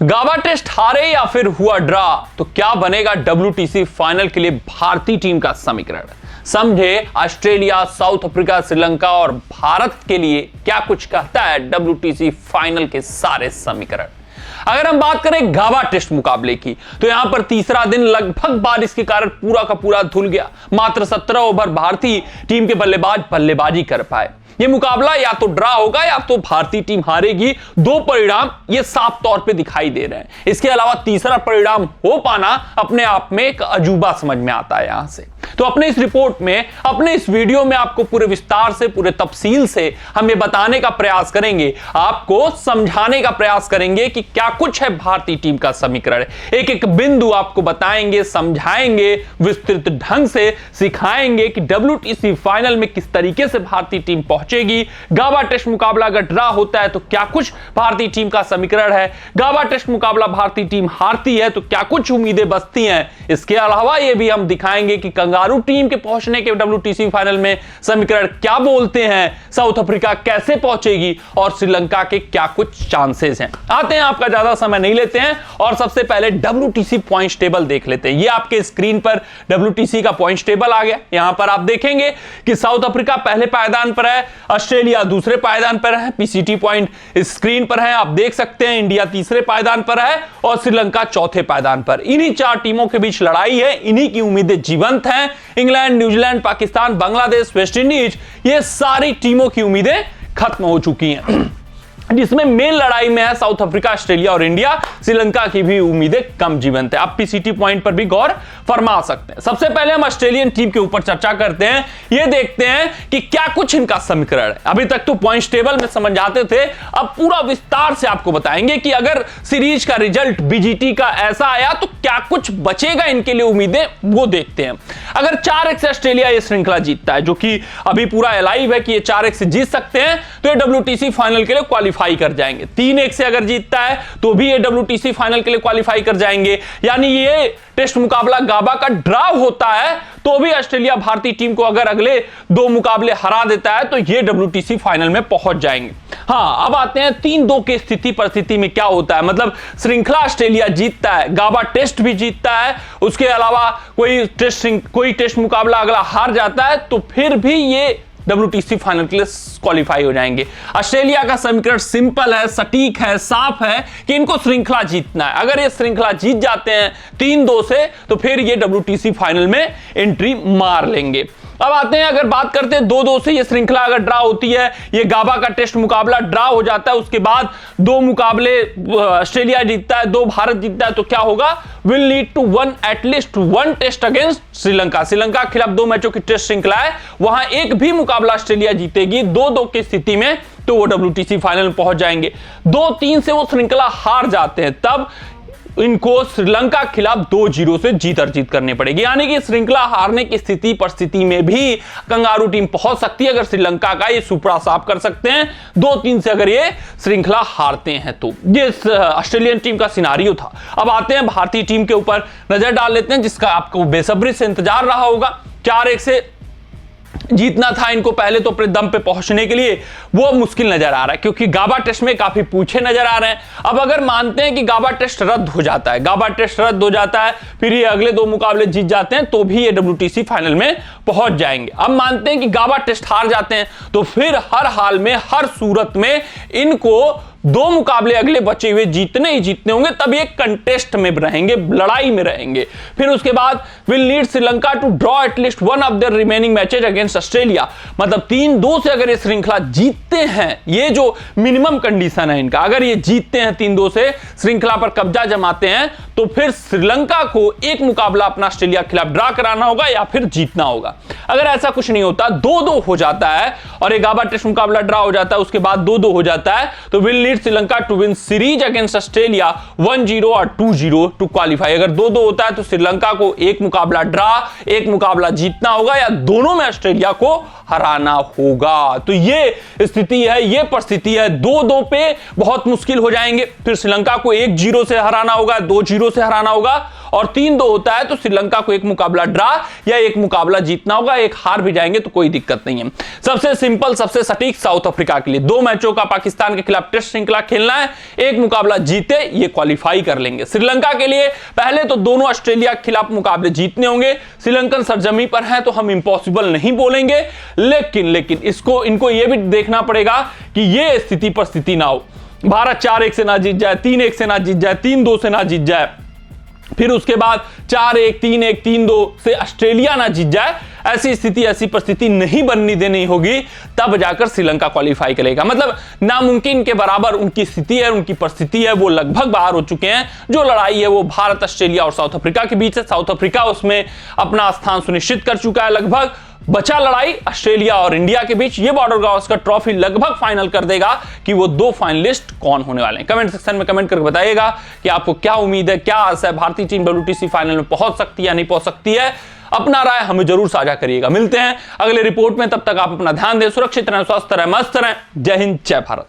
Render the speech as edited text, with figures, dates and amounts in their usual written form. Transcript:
गाबा test हारे या फिर हुआ ड्रा तो क्या बनेगा WTC फाइनल के लिए भारतीय टीम का समीकरण। समझे ऑस्ट्रेलिया, साउथ अफ्रीका, श्रीलंका और भारत के लिए क्या कुछ कहता है WTC फाइनल के सारे समीकरण। अगर हम बात करें गाबा टेस्ट मुकाबले की तो यहां पर तीसरा दिन लगभग बारिश के कारण पूरा का पूरा धुल गया। मात्र 17 ओवर भारतीय टीम के बल्लेबाज बल्लेबाजी कर पाए। यह मुकाबला या तो ड्रा होगा या तो भारतीय टीम हारेगी। दो परिणाम ये साफ तौर पे दिखाई दे रहे हैं। इसके अलावा तीसरा परिणाम हो पाना अपने आप में एक अजूबा समझ में आता है। यहां से तो अपने इस रिपोर्ट में, अपने इस वीडियो में आपको पूरे विस्तार से, पूरे तफसील से हम ये बताने का प्रयास करेंगे, आपको समझाने का प्रयास करेंगे कि क्या कुछ है भारतीय टीम का समीकरण। एक एक बिंदु आपको बताएंगे, समझाएंगे, विस्तृत ढंग से सिखाएंगे कि WTC फाइनल में किस तरीके से भारतीय टीम पहुंचेगी। गाबा टेस्ट मुकाबला अगर ड्रा होता है तो क्या कुछ भारतीय टीम का समीकरण है। गाबा टेस्ट मुकाबला भारतीय टीम हारती है तो क्या कुछ उम्मीदें बचती हैं। इसके अलावा यह भी हम दिखाएंगे कि कंगारू टीम के पहुंचने के WTC फाइनल में समीकरण क्या बोलते हैं, साउथ अफ्रीका कैसे पहुंचेगी और श्रीलंका के क्या कुछ चांसेस हैं। आते हैं, आपका ज्यादा समय नहीं लेते हैं और सबसे पहले WTC पॉइंट्स टेबल देख लेते हैं। ये आपके स्क्रीन पर WTC का पॉइंट्स टेबल आ गया। यहां पर आप देखेंगे कि साउथ अफ्रीका पहले पायदान पर है, ऑस्ट्रेलिया दूसरे पायदान पर है। PCT पॉइंट स्क्रीन पर है, आप देख सकते हैं। इंडिया तीसरे पायदान पर है और श्रीलंका चौथे पायदान पर। इन्हीं चार टीमों के बीच लड़ाई है, इन्हीं की उम्मीदें जीवंत हैं। England, New Zealand, Pakistan, Bangladesh, West Indies, ये सारी टीमों की उम्मीदें खत्म हो चुकी हैं। जिसमें मेन लड़ाई में है साउथ अफ्रीका, ऑस्ट्रेलिया और इंडिया। श्रीलंका की भी उम्मीदें कम जीवंत है। आप PCT पॉइंट पर भी गौर फरमा सकते हैं। सबसे पहले हम ऑस्ट्रेलियन टीम के ऊपर चर्चा करते हैं। ये देखते हैं कि क्या कुछ इनका समीकरण है। अभी तक तो पॉइंट्स टेबल में समझ जाते थे, अब पूरा विस्तार से आपको बताएंगे कि अगर सीरीज का रिजल्ट BGT का ऐसा आया तो क्या कुछ बचेगा इनके लिए उम्मीदें, वो देखते हैं। अगर 4-1 से ऑस्ट्रेलिया ये श्रृंखला जीतता है, जो कि अभी पूरा अलाइव है कि ये 4-1 से जीत सकते हैं, तो ये WTC फाइनल के लिए क्वालिफाई कर जाएंगे। 3-1 से अगर जीतता है तो भी ये WTC फाइनल के लिए क्वालिफाई कर जाएंगे। यानी ये टेस्ट मुकाबला गाबा का ड्रा होता है तो भी ऑस्ट्रेलिया भारतीय टीम को अगर अगले दो मुकाबले हरा देता है तो ये WTC फाइनल में पहुंच जाएंगे। हाँ, अब आते हैं 3-2 की स्थिति परिस्थिति में क्या होता है। मतलब श्रृंखला ऑस्ट्रेलिया जीतता है, गाबा टेस्ट भी जीतता है, उसके अलावा कोई टेस्ट मुकाबला अगला हार जाता है तो फिर भी ये WTC फाइनल के लिए क्वालिफाई हो जाएंगे। ऑस्ट्रेलिया का समीकरण सिंपल है, सटीक है, साफ है कि इनको श्रृंखला जीतना है। अगर ये श्रृंखला जीत जाते हैं 3-2 से तो फिर ये WTC फाइनल में एंट्री मार लेंगे। अब आते हैं, अगर बात करते हैं 2-2 से ये श्रृंखला अगर ड्रा होती है, ये गाबा का टेस्ट मुकाबला ड्रा हो जाता है, उसके बाद 2 मुकाबले ऑस्ट्रेलिया जीतता है, 2 भारत जीतता है, तो क्या होगा, will lead to at least one test against Sri Lanka. Sri Lanka के खिलाफ 2 मैचों की टेस्ट श्रृंखला है, वहां एक भी मुकाबला ऑस्ट्रेलिया जीतेगी 2-2 की स्थिति में तो वो WTC फाइनल में पहुंच जाएंगे। 2-3 से वो श्रृंखला हार जाते हैं, तब इनको श्रीलंका के खिलाफ 2-0 से जीत अर्जित करनी पड़ेगी। यानी कि श्रृंखला हारने की स्थिति परिस्थिति में भी कंगारू टीम पहुंच सकती है अगर श्रीलंका का ये सुपड़ा साफ कर सकते हैं। 2-3 से अगर ये श्रृंखला हारते हैं तो ये ऑस्ट्रेलियन टीम का सिनारियो था। अब आते हैं भारतीय टीम के ऊपर नजर डाल लेते हैं, जिसका आपको बेसब्री से इंतजार रहा होगा। 4-1 से जीतना था इनको पहले तो अपने दम पे पहुंचने के लिए, वो मुश्किल नजर आ रहा है क्योंकि गाबा टेस्ट में काफी पूछे नजर आ रहे हैं। अब अगर मानते हैं कि गाबा टेस्ट रद्द हो जाता है, गाबा टेस्ट रद्द हो जाता है, फिर ये अगले 2 मुकाबले जीत जाते हैं तो भी ये WTC फाइनल में पहुंच जाएंगे। अब मानते हैं कि गाबा टेस्ट हार जाते हैं तो फिर हर हाल में, हर सूरत में इनको 2 मुकाबले अगले बचे हुए जीतने ही जीतने होंगे, तब ये कंटेस्ट में रहेंगे, लड़ाई में रहेंगे। फिर उसके बाद will need Sri Lanka to draw at least one of their remaining matches against Australia. मतलब 3-2 से अगर ये श्रृंखला जीतते हैं, ये जो मिनिमम कंडीशन है इनका, अगर ये जीतते हैं 3-2 से, श्रृंखला पर कब्जा जमाते हैं, तो फिर श्रीलंका को एक मुकाबला अपना ऑस्ट्रेलिया के खिलाफ ड्रा कराना होगा या फिर जीतना होगा। अगर ऐसा कुछ नहीं होता, 2-2 हो जाता है और एक गाबा टेस्ट मुकाबला ड्रा हो जाता है, उसके बाद 2-2 हो जाता है, तो will need Sri Lanka to win series against Australia 1-0 और 2-0 टू क्वालिफाई। अगर 2-2 होता है तो श्रीलंका को एक मुकाबला ड्रा, एक मुकाबला जीतना होगा या दोनों में ऑस्ट्रेलिया को हराना होगा। तो ये स्थिति है, ये परिस्थिति है। 2-2 पे बहुत मुश्किल हो जाएंगे, फिर श्रीलंका को 1-0 से हराना होगा, 2-0 से हराना होगा और 3-2 होता है तो श्रीलंका को एक मुकाबला ड्रा या एक मुकाबला जीतना होगा, एक हार भी जाएंगे तो कोई दिक्कत नहीं है। सबसे सिंपल, सबसे सटीक साउथ अफ्रीका के लिए 2 मैचों का पाकिस्तान के खिलाफ टेस्ट श्रृंखला खेलना है, एक मुकाबला जीते ये क्वालिफाई कर लेंगे। श्रीलंका के लिए पहले तो दोनों ऑस्ट्रेलिया के खिलाफ मुकाबले जीतने होंगे। श्रीलंकन सरजमी पर है तो हम इंपॉसिबल नहीं बोलेंगे, लेकिन इनको यह भी देखना पड़ेगा कि यह स्थिति पर स्थिति ना हो, भारत 4-1 से ना जीत जाए, 3-1 से ना जीत जाए, 3-2 से ना जीत जाए, फिर उसके बाद 4-1, 3-1, 3-2 से ऑस्ट्रेलिया ना जीत जाए। ऐसी स्थिति, ऐसी परिस्थिति नहीं बननी देनी होगी, तब जाकर श्रीलंका क्वालिफाई करेगा। मतलब नामुमकिन के बराबर उनकी स्थिति है, उनकी परिस्थिति है, वो लगभग बाहर हो चुके हैं। जो लड़ाई है वो भारत, ऑस्ट्रेलिया और साउथ अफ्रीका के बीच है। साउथ अफ्रीका उसमें अपना स्थान सुनिश्चित कर चुका है लगभग। बचा लड़ाई ऑस्ट्रेलिया और इंडिया के बीच। ये बॉर्डर गावस्कर ट्रॉफी लगभग फाइनल कर देगा कि वो 2 फाइनलिस्ट कौन होने वाले हैं। कमेंट सेक्शन में कमेंट करके बताइएगा कि आपको क्या उम्मीद है, क्या आशा है, भारतीय टीम WTC फाइनल में पहुंच सकती है या नहीं पहुंच सकती है। अपना राय हमें जरूर साझा करिएगा। मिलते हैं अगले रिपोर्ट में, तब तक आप अपना ध्यान दें, सुरक्षित रहें, स्वस्थ रहें, मस्त रहें। जय हिंद, जय भारत।